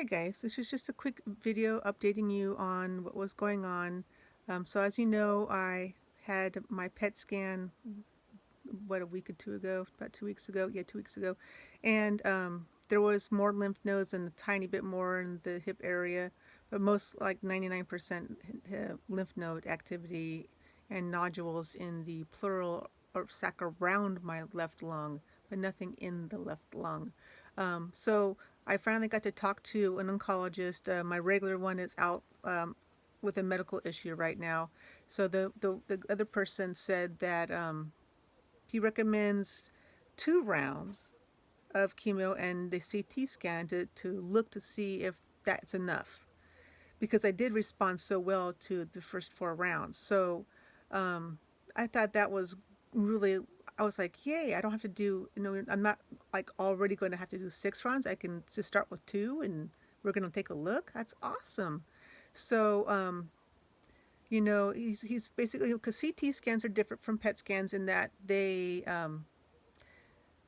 Hi guys, this is just a quick video updating you on what was going on. So as you know, I had my PET scan, a week or two ago, about 2 weeks ago, yeah, 2 weeks ago, and there was more lymph nodes and a tiny bit more in the hip area, but most like 99% lymph node activity and nodules in the pleural or sac around my left lung, but nothing in the left lung. So I finally got to talk to an oncologist. My regular one is out with a medical issue right now. So the other person said that he recommends 2 rounds of chemo and the CT scan to look to see if that's enough. Because I did respond so well to the first 4 rounds. So um, I thought that was really, I was like, yay, I don't have to do, I'm not like already going to have to do 6 rounds. I can just start with 2 and we're going to take a look. That's awesome. So, he's basically, because CT scans are different from PET scans in that the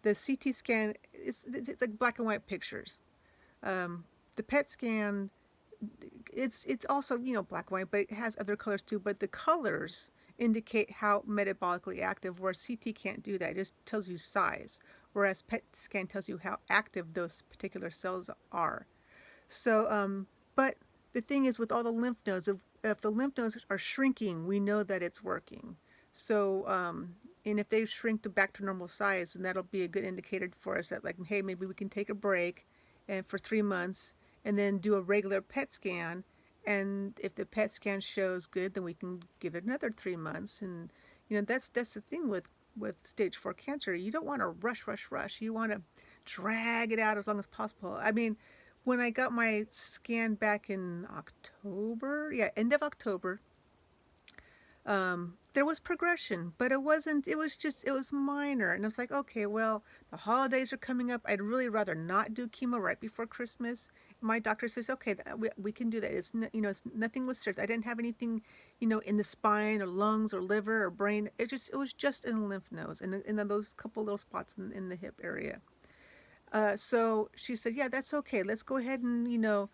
CT scan, it's like black and white pictures. Um, the PET scan, it's also black and white, but it has other colors too. But the colors indicate how metabolically active, whereas CT can't do that. It just tells you size, whereas PET scan tells you how active those particular cells are. So, but the thing is, with all the lymph nodes, if the lymph nodes are shrinking, we know that it's working. So, and if they shrink to back to normal size, then that'll be a good indicator for us that, like, hey, maybe we can take a break, and for 3 months, and then do a regular PET scan. And if the PET scan shows good, then we can give it another 3 months. And that's the thing with stage 4 cancer. You don't want to rush. You want to drag it out as long as possible. I mean, when I got my scan back in October, yeah, end of October, there was progression, but it wasn't, it was minor. And I was like, okay, well, the holidays are coming up. I'd really rather not do chemo right before Christmas. My doctor says, okay, we can do that. It's nothing was serious. I didn't have anything, in the spine or lungs or liver or brain. It was just in the lymph nodes and in those couple little spots in the hip area. So she said, yeah, that's okay. Let's go ahead and,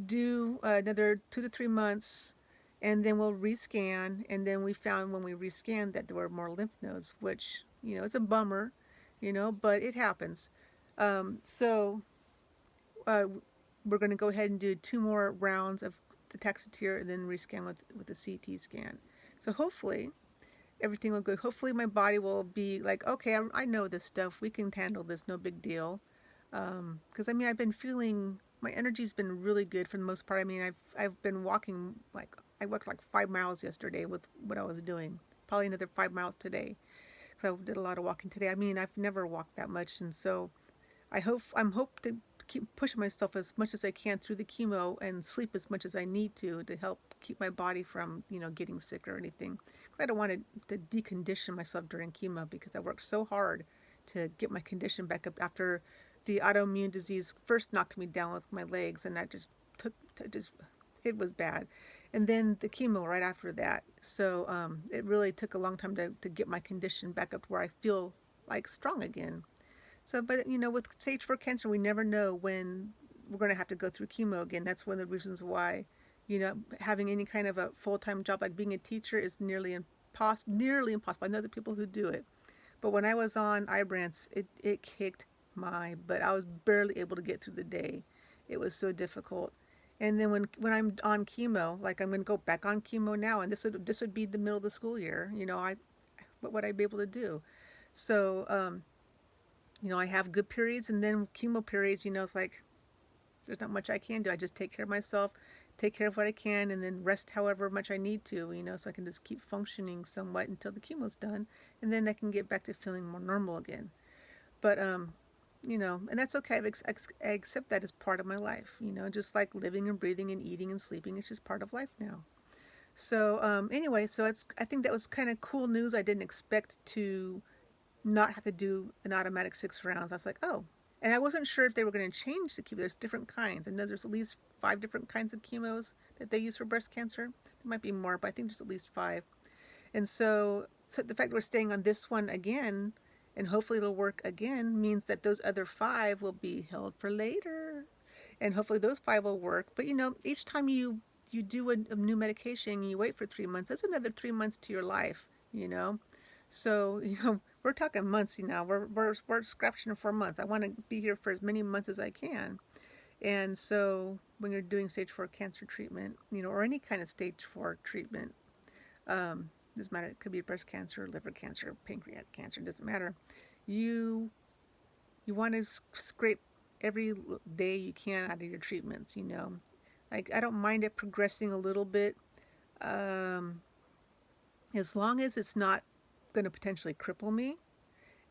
do another 2 to 3 months and then we'll rescan. And then we found when we rescanned that there were more lymph nodes, which, it's a bummer, but it happens. So uh, we're going to go ahead and do 2 more rounds of the taxotere and then rescan with the CT scan. So hopefully everything will go. Hopefully my body will be like, okay, I know this stuff. We can handle this. No big deal. Because I mean, I've been feeling my energy's been really good for the most part. I mean, I've been walking like I walked like 5 miles yesterday with what I was doing. Probably another 5 miles today because I did a lot of walking today. I mean, I've never walked that much, and so I'm hope to keep pushing myself as much as I can through the chemo and sleep as much as I need to help keep my body from getting sick or anything. 'Cause I don't want to decondition myself during chemo because I worked so hard to get my condition back up after the autoimmune disease first knocked me down with my legs, and I just took just it was bad, and then the chemo right after that. So it really took a long time to get my condition back up to where I feel like strong again. So, but with stage 4 cancer, we never know when we're going to have to go through chemo again. That's one of the reasons why, having any kind of a full-time job like being a teacher is nearly impossible. Nearly impossible. I know the people who do it, but when I was on Ibrance, it kicked my butt. I was barely able to get through the day. It was so difficult. And then when I'm on chemo, like I'm going to go back on chemo now, and this would be the middle of the school year. What would I be able to do? So I have good periods and then chemo periods, it's like there's not much I can do. I just take care of myself, take care of what I can, and then rest however much I need to, so I can just keep functioning somewhat until the chemo's done, and then I can get back to feeling more normal again. But, and that's okay. I accept that as part of my life, just like living and breathing and eating and sleeping. It's just part of life now. So, anyway, I think that was kind of cool news. I didn't expect to not have to do an automatic 6 rounds. I was like, oh. And I wasn't sure if they were going to change the chemo. There's different kinds. I know there's at least 5 different kinds of chemos that they use for breast cancer. There might be more, but I think there's at least 5. And so the fact that we're staying on this one again, and hopefully it'll work again, means that those other 5 will be held for later. and hopefully those 5 will work. But each time you do a new medication and you wait for 3 months, that's another 3 months to your life. you know so we're talking months. We're scratching for months. I want to be here for as many months as I can. And so when you're doing stage 4 cancer treatment, or any kind of stage 4 treatment, doesn't matter, it could be breast cancer, liver cancer, pancreatic cancer, doesn't matter. You you want to scrape every day you can out of your treatments. Like, I don't mind it progressing a little bit, um, as long as it's not going to potentially cripple me,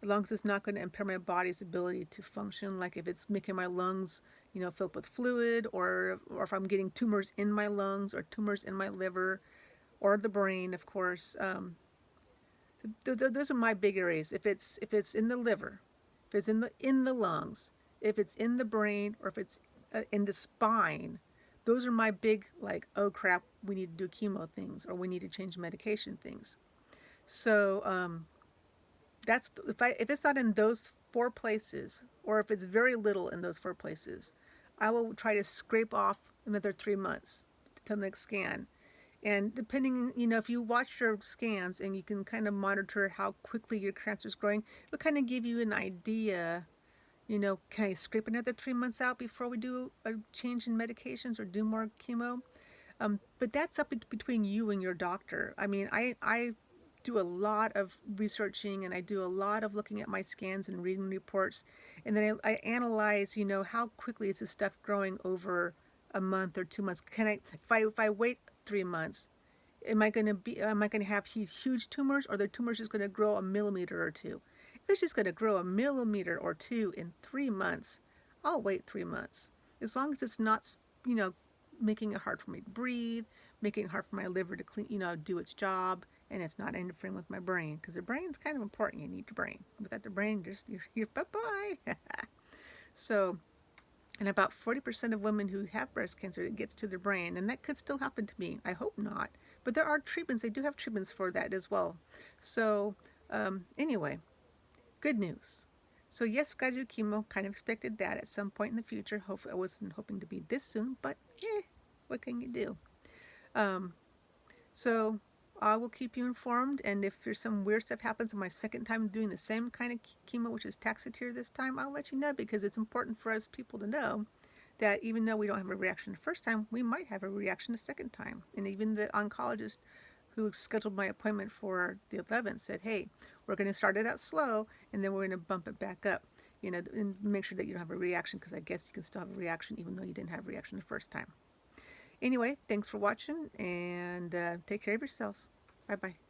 as long as it's not going to impair my body's ability to function. Like if it's making my lungs, fill up with fluid, or if I'm getting tumors in my lungs or tumors in my liver or the brain, of course. Those are my big areas. If it's in the liver, if it's in the lungs, if it's in the brain, or if it's in the spine, those are my big, like, oh crap, we need to do chemo things, or we need to change medication things. So that's if it's not in those 4 places, or if it's very little in those 4 places, I will try to scrape off another 3 months till the next scan. And depending, if you watch your scans and you can kind of monitor how quickly your cancer is growing, it'll kind of give you an idea. Can I scrape another 3 months out before we do a change in medications or do more chemo? But that's up between you and your doctor. I mean, I do a lot of researching, and I do a lot of looking at my scans and reading reports, and then I analyze, how quickly is this stuff growing over a month or 2 months. Can I, if I wait 3 months, am I going to have huge tumors, or the tumors just going to grow a millimeter or two? If it's just going to grow a millimeter or two in 3 months, I'll wait 3 months. As long as it's not, you know, making it hard for me to breathe, making it hard for my liver to clean, do its job, and it's not interfering with my brain, because the brain's kind of important. You need your brain. Without the brain, you're bye bye. So, and about 40% of women who have breast cancer, it gets to their brain, and that could still happen to me. I hope not, but there are treatments. They do have treatments for that as well. So, anyway, good news. So yes, got to do chemo. Kind of expected that at some point in the future. Hopefully, I wasn't hoping to be this soon, but what can you do? Um, so I will keep you informed, and if there's some weird stuff happens on my second time doing the same kind of chemo, which is taxotere this time, I'll let you know, because it's important for us people to know that even though we don't have a reaction the first time, we might have a reaction the second time. And even the oncologist who scheduled my appointment for the 11th said, hey, we're going to start it out slow, and then we're going to bump it back up, and make sure that you don't have a reaction, because I guess you can still have a reaction even though you didn't have a reaction the first time. Anyway, thanks for watching, and take care of yourselves. Bye bye.